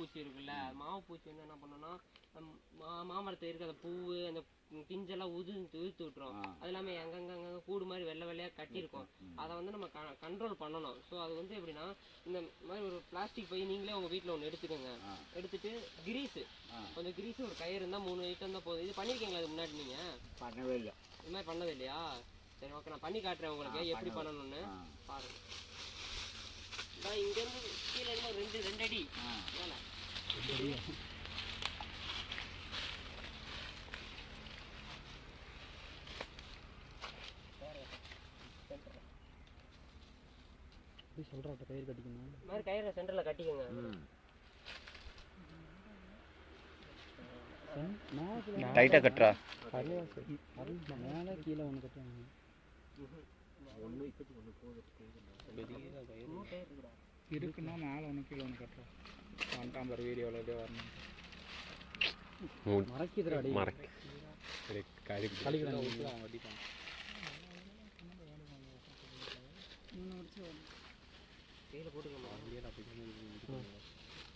பூச்சி இருக்குல்ல, மாவு பூச்சி வந்து என்ன பண்ணோம்னா மாமரத்தில் இருக்கிற அந்த பூவு அந்த பிஞ்செல்லாம் இழுத்து விட்டுரும். அது இல்லாமல் எங்கெங்க கூடு மாதிரி வெள்ளை வெள்ளையாக கட்டியிருக்கும். அதை வந்து நம்ம கண்ட்ரோல் பண்ணணும். ஸோ அது வந்து எப்படின்னா இந்த மாதிரி ஒரு பிளாஸ்டிக் பை நீங்களே உங்கள் வீட்டில் ஒன்று எடுத்துக்கோங்க. எடுத்துட்டு கிரீஸு கொஞ்சம் கிரீஸு ஒரு கயிறு இருந்தால் 3 ஐட்டம் தான் போதும். இது பண்ணியிருக்கீங்களா அது முன்னாடி நீங்கள்? பண்ணவே இல்லை. இது மாதிரி பண்ணது இல்லையா? சரி ஓகே, நான் பண்ணி காட்டுறேன் உங்களுக்கு எப்படி பண்ணணும்னு பாருங்க. இங்கேருந்து கீழே இருந்து 2 அடி மேலே சொல்கிறப்ப கயிறு கட்டிக்கணும். இந்த மாதிரி கயிறை சென்டரில் கட்டிக்கோங்க. டைட்டாக கட்டுறா மேலே கீழே ஒன்று கட்டுவாங்க. இருக்குன்னா மேலே ஒன்று கீழே ஒன்று கட்டுறோம். வந்துட்டாம்பர் வீடியோவில் இதே வரணும். மறக்கிதுடா அடி கழிக்கிறாங்க அவங்க அடிப்பாங்க. கையில் போட்டுக்கோங்க.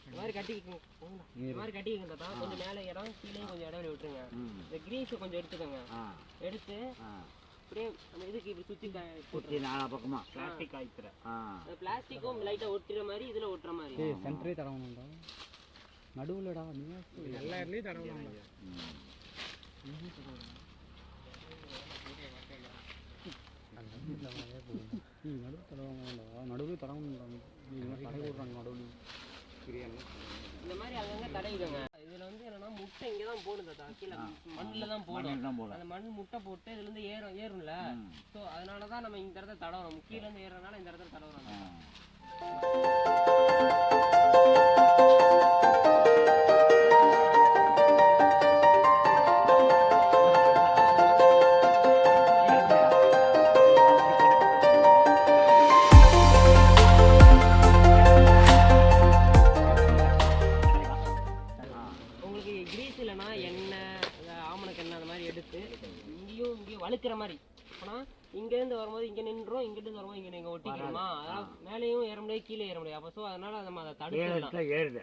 இந்த மாதிரி கட்டிக்கோங்க. இந்த மாதிரி கட்டிக்கோங்க தான். கொஞ்சம் மேலே இடம் கீழே கொஞ்சம் இடைவெளி விட்டுருங்க. இந்த கிரீஸை கொஞ்சம் எடுத்துக்கோங்க. எடுத்து அப்படியே அந்த இதுக்கு இப்படி சுற்றி போட்டு 4 பக்கமாக பிளாஸ்டிக் ஆயிடுறேன். பிளாஸ்டிக்கும் லைட்டாக ஒட்டுற மாதிரி இதில் ஒட்டுற மாதிரி சென்டரே தடவணும்டா. நடுவுலடா எல்லா இடத்துலையும் தடவணும். நடுவு தடவாங்கடா. நடுவுலேயும் தடவணும்டா. கடை விடுறாங்க நடுவுலையும். இந்த மாதிரி அங்கங்கே தடவிக்கோங்க. இதில் வந்து என்னன்னா முட்டை இங்கே தான் போடுதா, கீழே மண்ணில் தான் போடும். அந்த மண் முட்டை போட்டு இதுலேருந்து ஏறும்ல. ஸோ அதனால தான் நம்ம இந்த இடத்துல தடவணும். கீழேருந்து ஏறுறதுனால இந்த இடத்துல தடவணும். வழுக்கிற மாதிரி ஆனால் இங்கேருந்து வரும்போது இங்கே நின்றோம், இங்கிட்டு வரும்போது இங்கே நீங்கள் ஒட்டிக்கணுமா? அதாவது மேலேயும் ஏற முடியாது, கீழே ஏற முடியாது. அப்போ ஸோ அதனால நம்ம அதை தடுக்கலாம். ஏறுது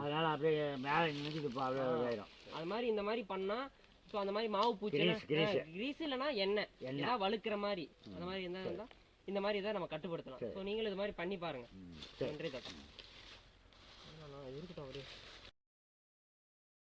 அதனால அப்படியே மேலே நின்றுக்குப்பா அப்படியே. அது மாதிரி இந்த மாதிரி பண்ணால் ஸோ அந்த மாதிரி மாவு பூச்சி கிரீஸ் இல்லைன்னா எண்ணெய் எல்லாம் வழுக்கிற மாதிரி அந்த மாதிரி என்ன இருந்தால் இந்த மாதிரி இதை நம்ம கட்டுப்படுத்தலாம். ஸோ நீங்களும் இது மாதிரி பண்ணி பாருங்க. நன்றி தாத்தா. இருக்கட்டும் அப்படியே.